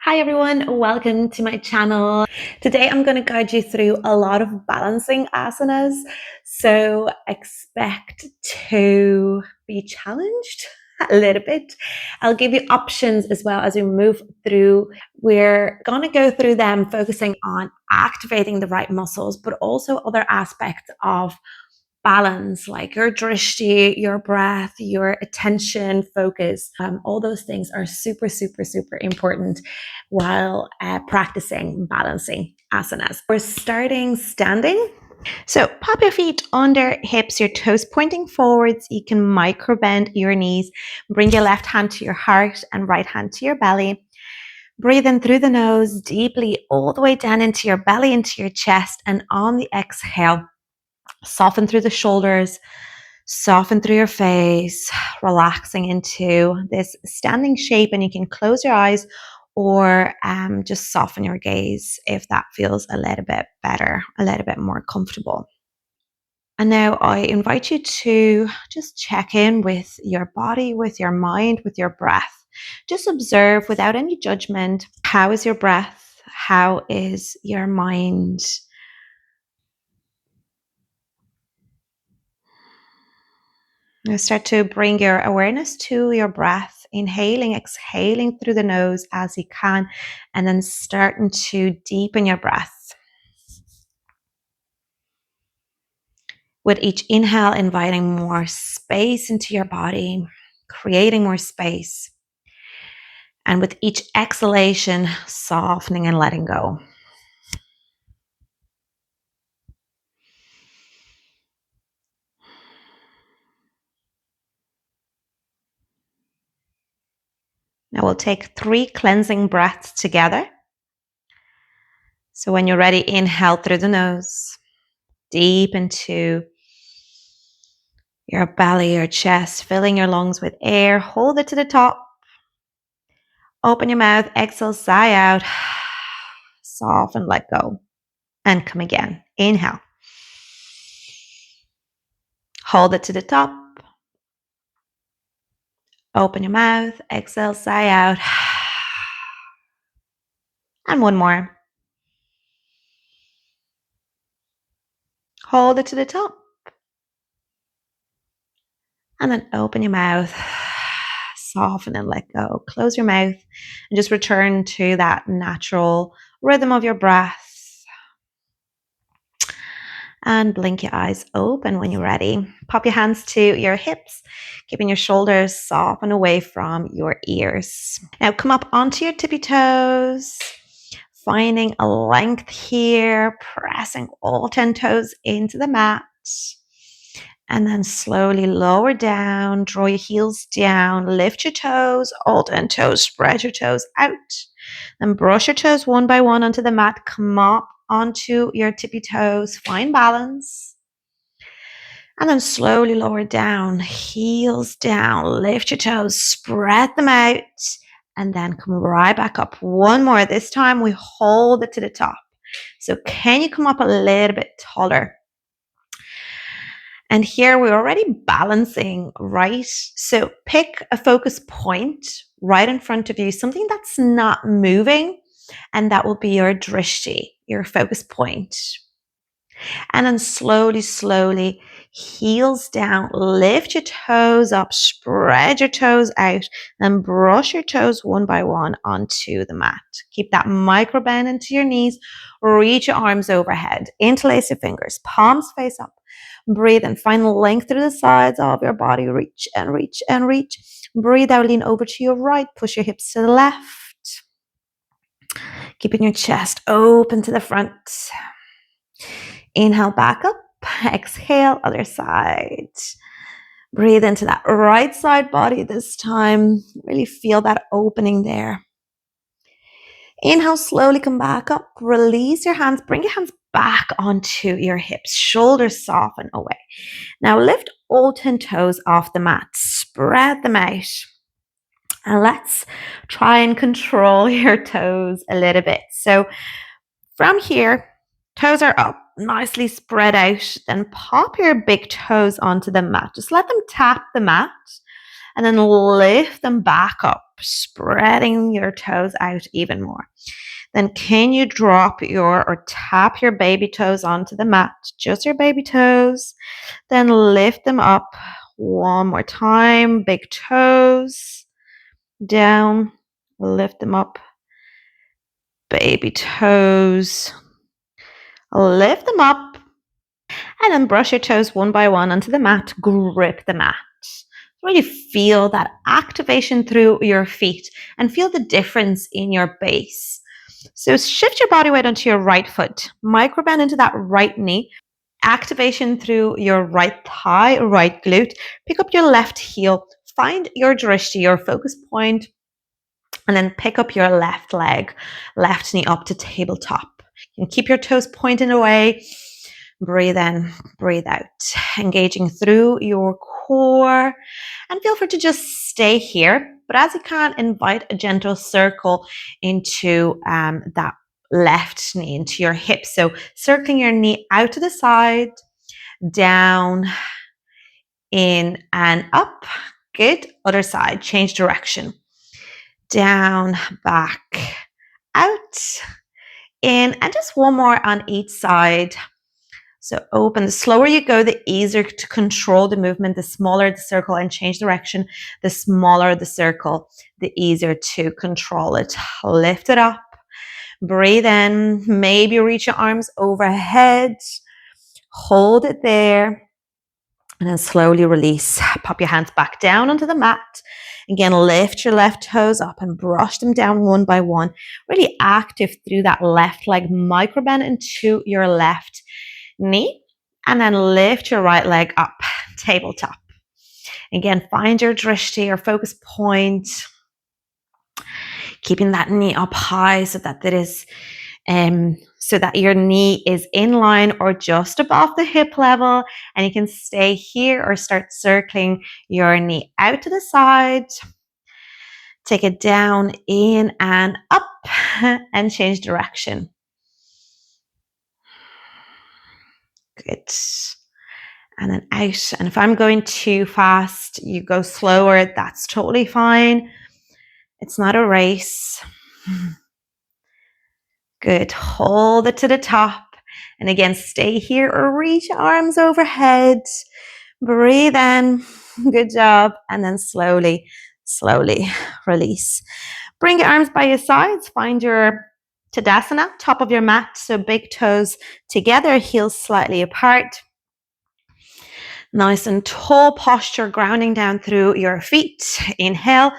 Hi everyone, welcome to my channel. Today I'm going to guide you through a lot of balancing asanas. So expect to be challenged a little bit. I'll give you options as well as we move through. We're going to go through them focusing on activating the right muscles, but also other aspects of balance, like your drishti, your breath, your attention, focus. All those things are super, super, super important while practicing balancing asanas. We're starting standing. So pop your feet under hips, your toes pointing forwards. You can micro bend your knees. Bring your left hand to your heart and right hand to your belly. Breathe in through the nose deeply all the way down into your belly, into your chest. And on the exhale, soften through the shoulders, soften through your face, relaxing into this standing shape. And you can close your eyes or just soften your gaze if that feels a little bit better, a little bit more comfortable. And now I invite you to just check in with your body, with your mind, with your breath. Just observe without any judgment. How is your breath? How is your mind? Now start to bring your awareness to your breath, inhaling, exhaling through the nose as you can, and then starting to deepen your breath. With each inhale, inviting more space into your body, creating more space. And with each exhalation, softening and letting go. Now we'll take 3 cleansing breaths together. So when you're ready, inhale through the nose, deep into your belly, your chest, filling your lungs with air. Hold it to the top. Open your mouth, exhale, sigh out. Soften, let go. And come again. Inhale. Hold it to the top. Open your mouth, exhale, sigh out. And one more. Hold it to the top. And then open your mouth. Soften and let go. Close your mouth and just return to that natural rhythm of your breath. And blink your eyes open when you're ready. Pop your hands to your hips, keeping your shoulders soft and away from your ears. Now come up onto your tippy toes, finding a length here, pressing all 10 toes into the mat. And then slowly lower down, draw your heels down, lift your toes, all 10 toes, spread your toes out. Then brush your toes one by one onto the mat, come up onto your tippy toes, find balance. And then slowly lower down, heels down, lift your toes, spread them out, and then come right back up. One more. This time we hold it to the top. So can you come up a little bit taller? And here we're already balancing, right? So pick a focus point right in front of you, something that's not moving, and that will be your drishti, your focus point. And then slowly, slowly, heels down, lift your toes up, spread your toes out, and brush your toes one by one onto the mat. Keep that micro bend into your knees, reach your arms overhead, interlace your fingers, palms face up. Breathe and find length through the sides of your body. Reach and reach and reach. Breathe out, lean over to your right, push your hips to the left. Keeping your chest open to the front. Inhale back up, exhale, other side. Breathe into that right side body this time. Really feel that opening there. Inhale, slowly come back up. Release your hands, bring your hands back onto your hips. Shoulders soften away. Now lift all 10 toes off the mat. Spread them out. And let's try and control your toes a little bit. So from here, toes are up, nicely spread out. Then pop your big toes onto the mat. Just let them tap the mat and then lift them back up. spreading your toes out even more. Then can you drop or tap your baby toes onto the mat? Just your baby toes. Then lift them up one more time. Big toes down. Lift them up. Baby toes. Lift them up. And then brush your toes one by one onto the mat. Grip the mat. Really feel that activation through your feet and feel the difference in your base. So shift your body weight onto your right foot. Micro bend into that right knee. Activation through your right thigh, right glute. Pick up your left heel. Find your drishti, your focus point, and then pick up your left leg, left knee up to tabletop. You can keep your toes pointing away. Breathe in, breathe out, engaging through your core, and feel free to just stay here. But as you can, invite a gentle circle into that left knee, into your hip. So circling your knee out to the side, down, in and up. Good. Other side, change direction. Down, back, out, in, and just one more on each side. So open. The slower you go, the easier to control the movement. The smaller the circle and change direction, the smaller the circle, the easier to control it. Lift it up. Breathe in. Maybe reach your arms overhead. Hold it there. And then slowly release. Pop your hands back down onto the mat. Again, lift your left toes up and brush them down one by one. Really active through that left leg. Micro bend into your left knee, and then lift your right leg up, tabletop. Again, find your drishti or focus point, keeping that knee up high so that your knee is in line or just above the hip level, and you can stay here or start circling your knee out to the side. Take it down, in and up, and change direction. Good. And then out. And if I'm going too fast, you go slower. That's totally fine. It's not a race. Good. Hold it to the top. And again, stay here or reach arms overhead. Breathe in. Good job. And then slowly, slowly release. Bring your arms by your sides. Find your Tadasana, top of your mat. So big toes together, heels slightly apart. Nice and tall posture, grounding down through your feet. Inhale,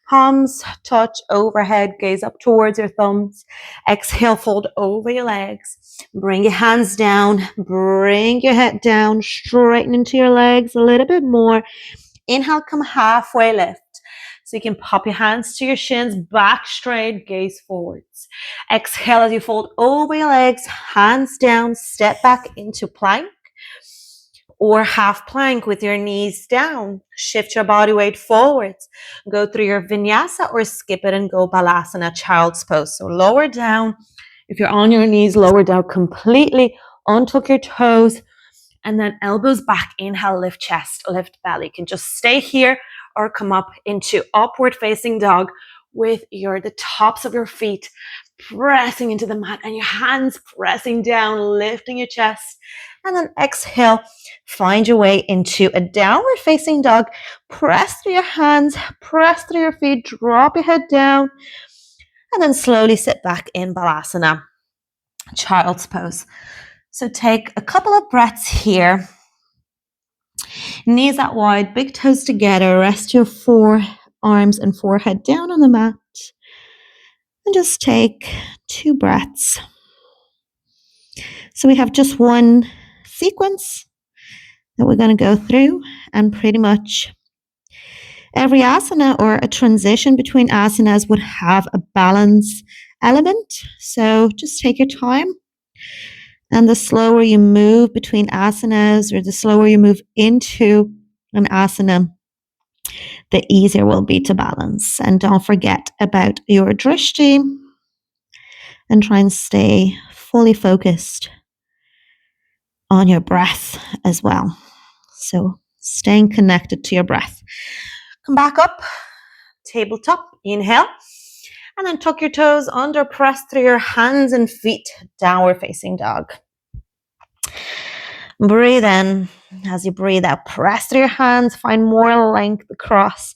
palms touch overhead, gaze up towards your thumbs. Exhale, fold over your legs. Bring your hands down, bring your head down, straighten into your legs a little bit more. Inhale, come halfway lift. So you can pop your hands to your shins, back straight, gaze forwards. Exhale as you fold over your legs, hands down, step back into plank or half plank with your knees down. Shift your body weight forwards. Go through your vinyasa or skip it and go balasana, child's pose. So lower down. If you're on your knees, lower down completely. Untuck your toes. And then elbows back. Inhale, lift chest, lift belly. You can just stay here or come up into upward facing dog with the tops of your feet pressing into the mat and your hands pressing down, lifting your chest. And then exhale, find your way into a downward facing dog. Press through your hands, press through your feet, drop your head down, and then slowly sit back in balasana, child's pose. So take a couple of breaths here. Knees out wide, big toes together. Rest your forearms and forehead down on the mat. And just take 2 breaths. So we have just one sequence that we're going to go through, and pretty much every asana or a transition between asanas would have a balance element. So just take your time. And the slower you move between asanas or the slower you move into an asana, the easier it will be to balance. And don't forget about your drishti and try and stay fully focused on your breath as well. So staying connected to your breath. Come back up tabletop. Inhale. And then tuck your toes under, press through your hands and feet, downward facing dog. Breathe in. As you breathe out, press through your hands, find more length across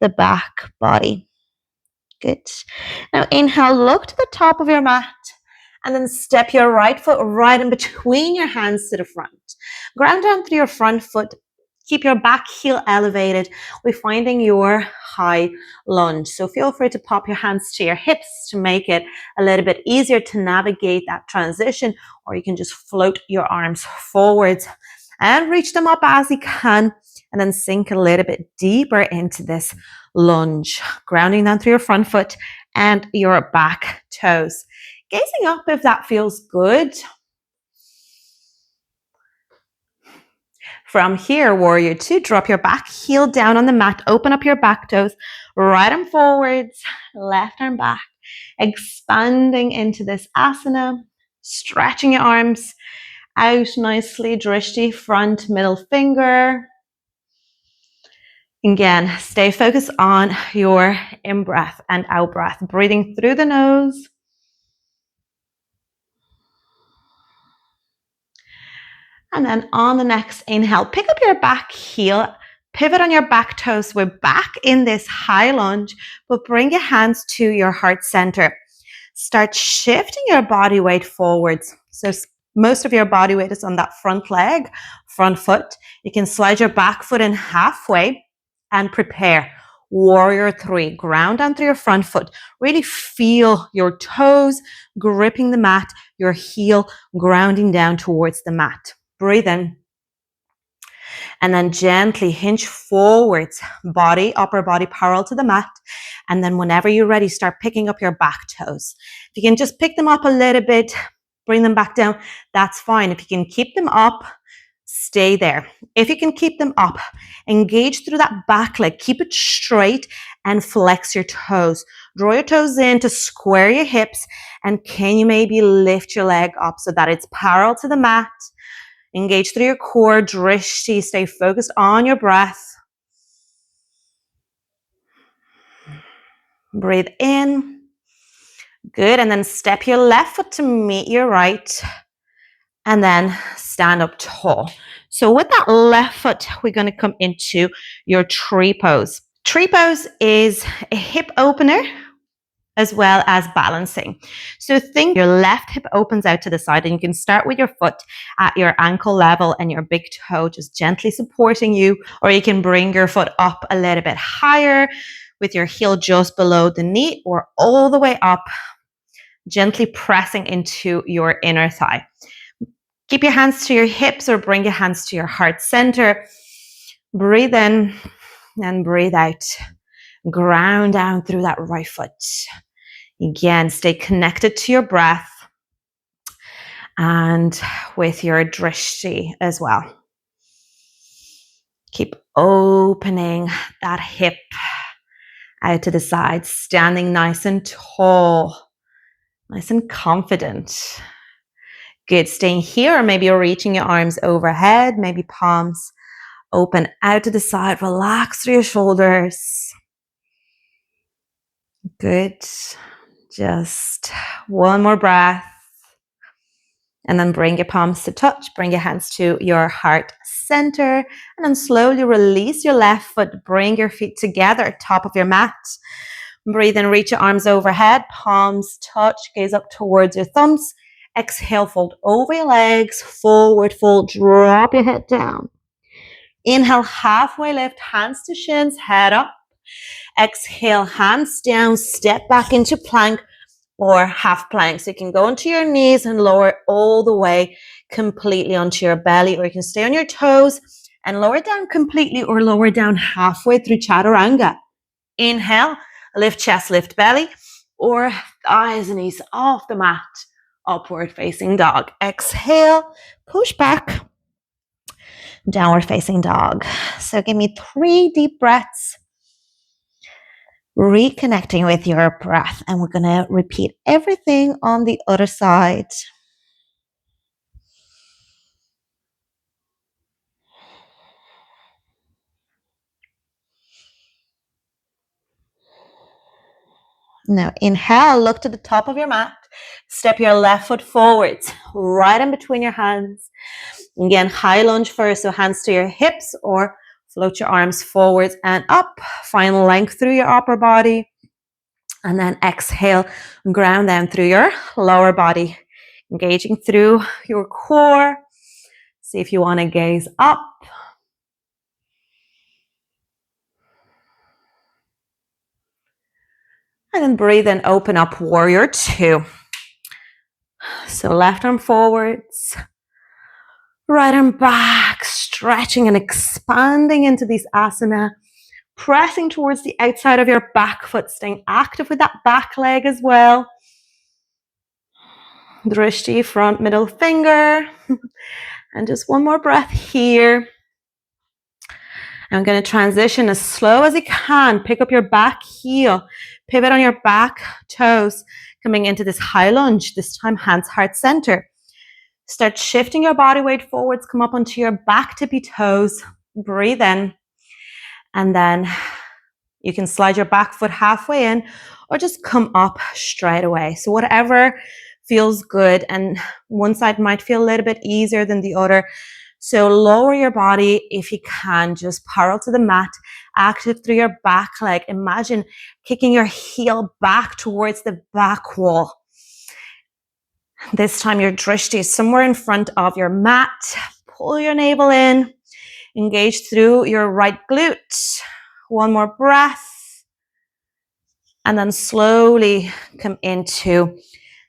the back body. Good. Now inhale, look to the top of your mat, and then step your right foot right in between your hands to the front. Ground down through your front foot. Keep your back heel elevated. We're finding your high lunge. So feel free to pop your hands to your hips to make it a little bit easier to navigate that transition, or you can just float your arms forwards and reach them up as you can, and then sink a little bit deeper into this lunge, grounding down through your front foot and your back toes. Gazing up if that feels good. From here, warrior two, drop your back heel down on the mat, open up your back toes, right arm forwards, left arm back, expanding into this asana, stretching your arms out nicely, drishti, front, middle finger. Again, stay focused on your in-breath and out-breath, breathing through the nose. And then on the next inhale, pick up your back heel, pivot on your back toes. We're back in this high lunge, but bring your hands to your heart center. Start shifting your body weight forwards. So most of your body weight is on that front leg, front foot. You can slide your back foot in halfway and prepare. Warrior three, ground down through your front foot. Really feel your toes gripping the mat, your heel grounding down towards the mat. Breathe in. And then gently hinge forwards, upper body parallel to the mat. And then whenever you're ready, start picking up your back toes. If you can just pick them up a little bit, bring them back down, that's fine. If you can keep them up, stay there. If you can keep them up, engage through that back leg, keep it straight and flex your toes. Draw your toes in to square your hips, and can you maybe lift your leg up so that it's parallel to the mat? Engage through your core, drishti, stay focused on your breath. Breathe in. Good, and then step your left foot to meet your right, and then stand up tall. So with that left foot, we're going to come into your tree pose. Tree pose is a hip opener as well as balancing. So think your left hip opens out to the side, and you can start with your foot at your ankle level and your big toe just gently supporting you, or you can bring your foot up a little bit higher with your heel just below the knee, or all the way up, gently pressing into your inner thigh. Keep your hands to your hips or bring your hands to your heart center. Breathe in and breathe out. Ground down through that right foot. Again, stay connected to your breath and with your drishti as well. Keep opening that hip out to the side, standing nice and tall, nice and confident. Good, staying here, or maybe you're reaching your arms overhead, maybe palms open out to the side, relax through your shoulders. Good. Just one more breath. And then bring your palms to touch, bring your hands to your heart center, and then slowly release your left foot, bring your feet together, top of your mat. Breathe in, reach your arms overhead, palms touch, gaze up towards your thumbs. Exhale, fold over your legs, forward fold, drop your head down. Inhale, halfway lift, hands to shins, head up. Exhale, hands down, step back into plank or half plank. So you can go onto your knees and lower all the way completely onto your belly, or you can stay on your toes and lower down completely or lower down halfway through chaturanga. Inhale, lift chest, lift belly, or thighs and knees off the mat. Upward facing dog. Exhale, push back, downward facing dog. So give me 3 deep breaths, reconnecting with your breath, and we're going to repeat everything on the other side. Now inhale, look to the top of your mat. Step your left foot forwards, right in between your hands. Again, high lunge first, so hands to your hips or float your arms forwards and up. Find length through your upper body. And then exhale, ground down through your lower body, engaging through your core. See if you want to gaze up. And then breathe and open up, warrior two. So left arm forwards, right arm back, stretching and expanding into these asana, pressing towards the outside of your back foot, staying active with that back leg as well. Drishti, front middle finger. And just one more breath here. I'm going to transition as slow as you can. Pick up your back heel, pivot on your back toes, coming into this high lunge, this time hands heart center. Start shifting your body weight forwards, come up onto your back tippy toes, breathe in, and then you can slide your back foot halfway in or just come up straight away. So whatever feels good, and one side might feel a little bit easier than the other. So lower your body if you can, just parallel to the mat, active through your back leg. Imagine kicking your heel back towards the back wall. This time your drishti is somewhere in front of your mat. Pull your navel in, engage through your right glute. One more breath. And then slowly come into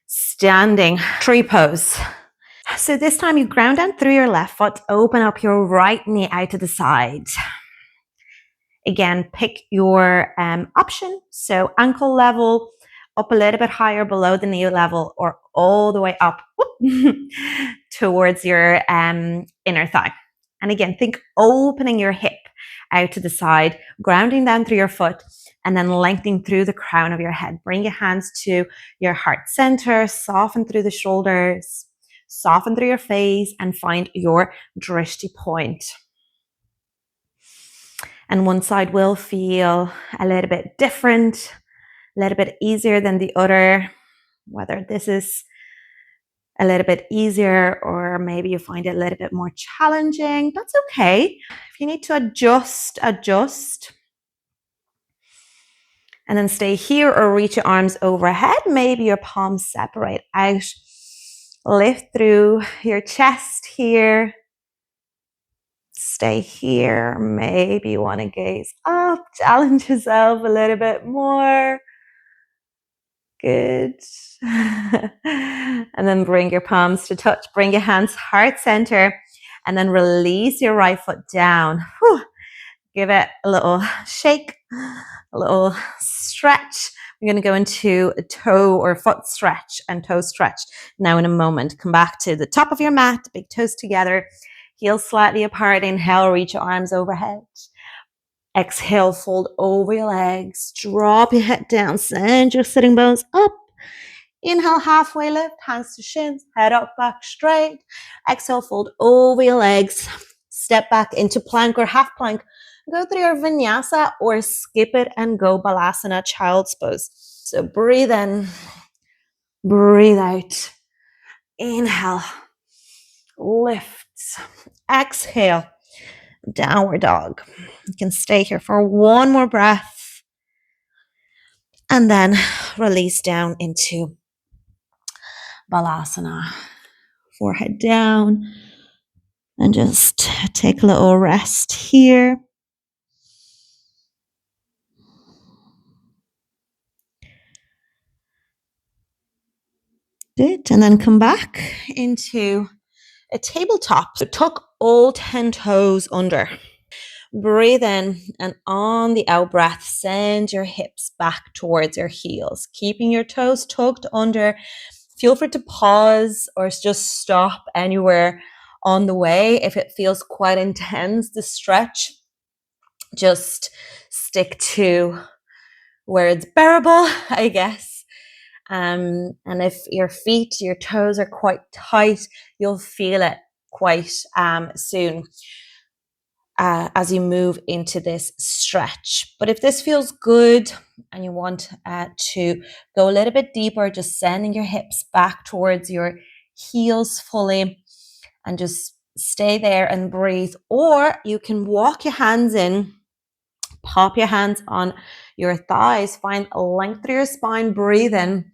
standing tree pose. So this time you ground down through your left foot, open up your right knee out to the side. Again, pick your option. So ankle level, up a little bit higher below the knee level, or all the way up towards your inner thigh. And again, think opening your hip out to the side, grounding down through your foot, and then lengthening through the crown of your head. Bring your hands to your heart center, soften through the shoulders, soften through your face, and find your drishti point. And one side will feel a little bit different, a little bit easier than the other. Whether this is a little bit easier or maybe you find it a little bit more challenging, that's okay. If you need to adjust. And then stay here or reach your arms overhead. Maybe your palms separate out. Lift through your chest here. Stay here. Maybe you want to gaze up. Challenge yourself a little bit more. Good. And then bring your palms to touch. Bring your hands heart center. And then release your right foot down. Whew. Give it a little shake, a little stretch. We're going to go into a toe or foot stretch and toe stretch now in a moment. Come back to the top of your mat, big toes together, heels slightly apart. Inhale, reach your arms overhead. Exhale, fold over your legs, drop your head down, send your sitting bones up. Inhale, halfway lift, hands to shins, head up, back straight. Exhale, fold over your legs, step back into plank or half plank. Go through your vinyasa or skip it and go balasana, child's pose. So breathe in, breathe out. Inhale, lift. Exhale, downward dog. You can stay here for one more breath. And then release down into balasana. Forehead down. And just take a little rest here. Good. And then come back into a tabletop. So tuck all 10 toes under. Breathe in, and on the out breath, send your hips back towards your heels, keeping your toes tucked under. Feel free to pause or just stop anywhere on the way. If it feels quite intense, the stretch, just stick to where it's bearable, I guess. And if your feet, your toes are quite tight, you'll feel it quite soon as you move into this stretch. But if this feels good, and you want to go a little bit deeper, just sending your hips back towards your heels fully, and just stay there and breathe. Or you can walk your hands in, pop your hands on your thighs, find a length through your spine, breathe in.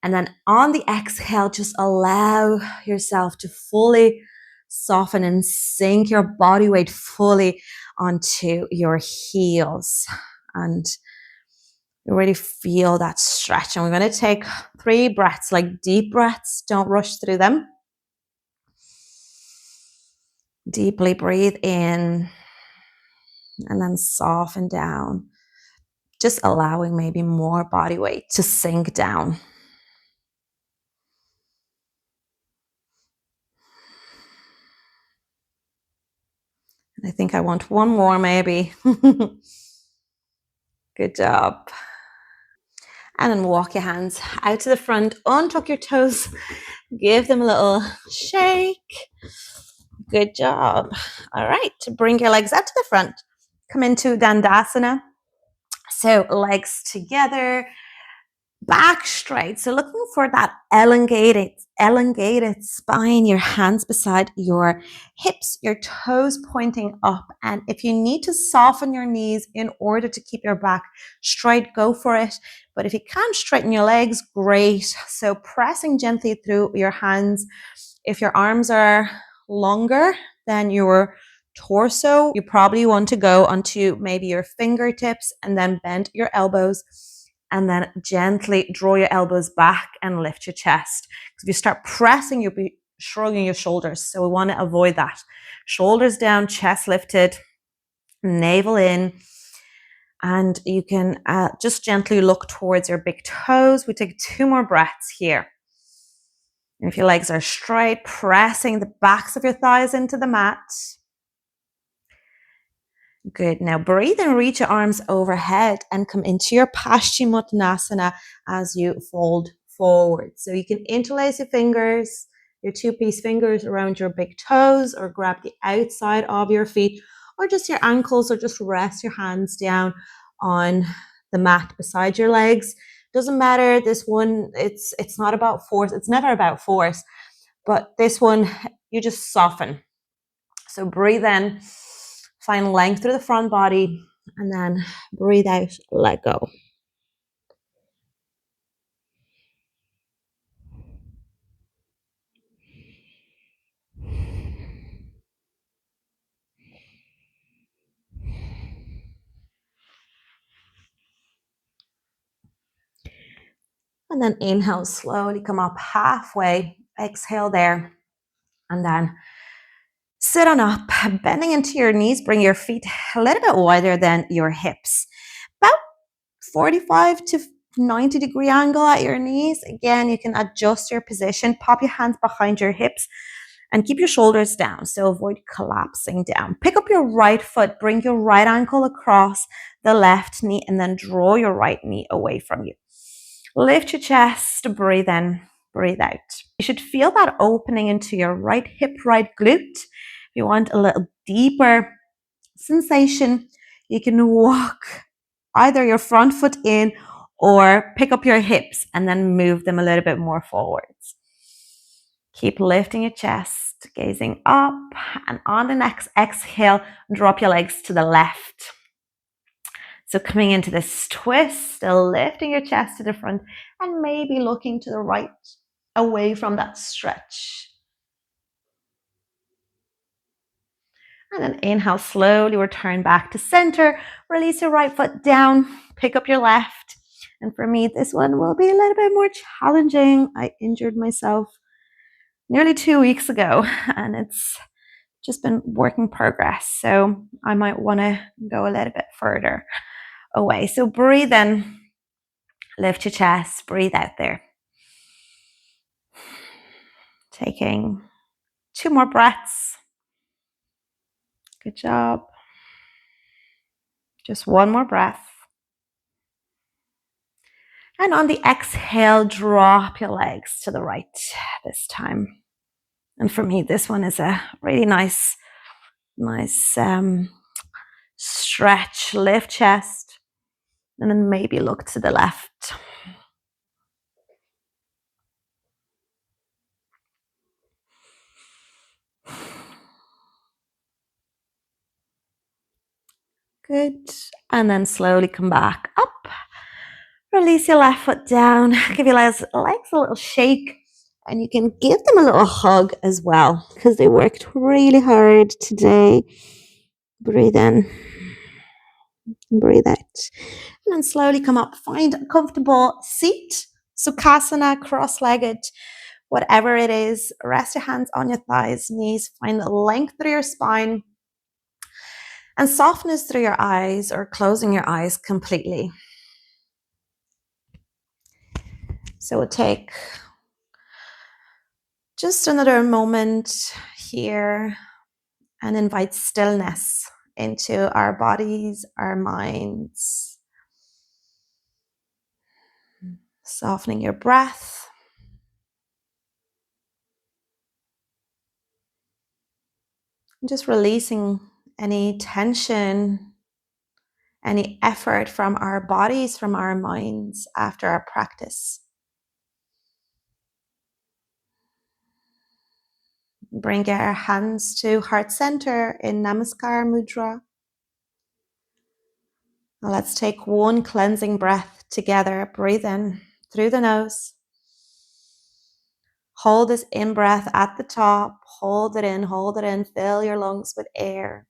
And then on the exhale, just allow yourself to fully soften and sink your body weight fully onto your heels. And you really feel that stretch. And we're going to take 3 breaths, like deep breaths. Don't rush through them. Deeply breathe in and then soften down. Just allowing maybe more body weight to sink down. I think I want one more maybe. Good job. And then walk your hands out to the front, untuck your toes, give them a little shake. Good job. All right, bring your legs out to the front. Come into Dandasana. So legs together, back straight. So looking for that elongated spine, your hands beside your hips, your toes pointing up. And if you need to soften your knees in order to keep your back straight, go for it. But if you can't straighten your legs, great. So pressing gently through your hands. If your arms are longer than your torso, you probably want to go onto maybe your fingertips and then bend your elbows. And then gently draw your elbows back and lift your chest. Because if you start pressing, you'll be shrugging your shoulders. So we want to avoid that. Shoulders down, chest lifted, navel in. And you can just gently look towards your big toes. We take 2 more breaths here. And if your legs are straight, pressing the backs of your thighs into the mat. Good. Now breathe and reach your arms overhead and come into your Paschimottanasana as you fold forward. So you can interlace your fingers, your 2-piece fingers around your big toes, or grab the outside of your feet, or just your ankles, or just rest your hands down on the mat beside your legs. Doesn't matter. This one, it's not about force. It's never about force. But this one, you just soften. So breathe in. Find length through the front body, and then breathe out, let go. And then inhale, slowly come up halfway, exhale there, and then sit on up, bending into your knees, bring your feet a little bit wider than your hips. About 45 to 90-degree angle at your knees. Again, you can adjust your position, pop your hands behind your hips, and keep your shoulders down, so avoid collapsing down. Pick up your right foot, bring your right ankle across the left knee, and then draw your right knee away from you. Lift your chest, breathe in, breathe out. You should feel that opening into your right hip, right glute. If you want a little deeper sensation, you can walk either your front foot in or pick up your hips and then move them a little bit more forwards. Keep lifting your chest, gazing up, and on the next exhale, drop your legs to the left. So coming into this twist, still lifting your chest to the front and maybe looking to the right, away from that stretch. And then inhale, slowly return back to center, release your right foot down, pick up your left. And for me, this one will be a little bit more challenging. I injured myself nearly 2 weeks ago, and it's just been work in progress. So I might want to go a little bit further away. So breathe in, lift your chest, breathe out there. Taking 2 more breaths. Good job. Just 1 more breath. And on the exhale, drop your legs to the right this time. And for me, this one is a really nice stretch. Lift chest, And then maybe look to the left. Good. And then slowly come back up. Release your left foot down. Give your legs a little shake. And you can give them a little hug as well because they worked really hard today. Breathe in. Breathe out. And then slowly come up. Find a comfortable seat. Sukhasana, cross-legged, whatever it is. Rest your hands on your thighs, knees. Find length through your spine and softness through your eyes, or closing your eyes completely. So we'll take just another moment here and invite stillness into our bodies, our minds. Softening your breath. Just releasing any tension, any effort from our bodies, from our minds after our practice. Bring your hands to heart center in Namaskar Mudra. Now let's take one cleansing breath together. Breathe in through the nose. Hold this in-breath at the top. Hold it in, fill your lungs with air.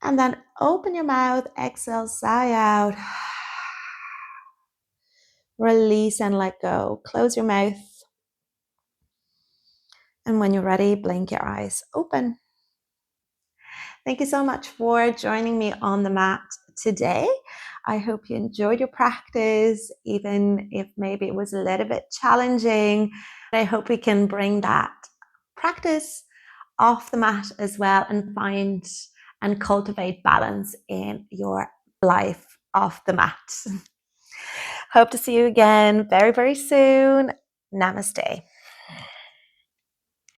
And then open your mouth, exhale, sigh out. Release and let go. Close your mouth. And when you're ready, blink your eyes open. Thank you so much for joining me on the mat today. I hope you enjoyed your practice, even if maybe it was a little bit challenging. I hope we can bring that practice off the mat as well and find and cultivate balance in your life off the mat. Hope to see you again very, very soon. Namaste.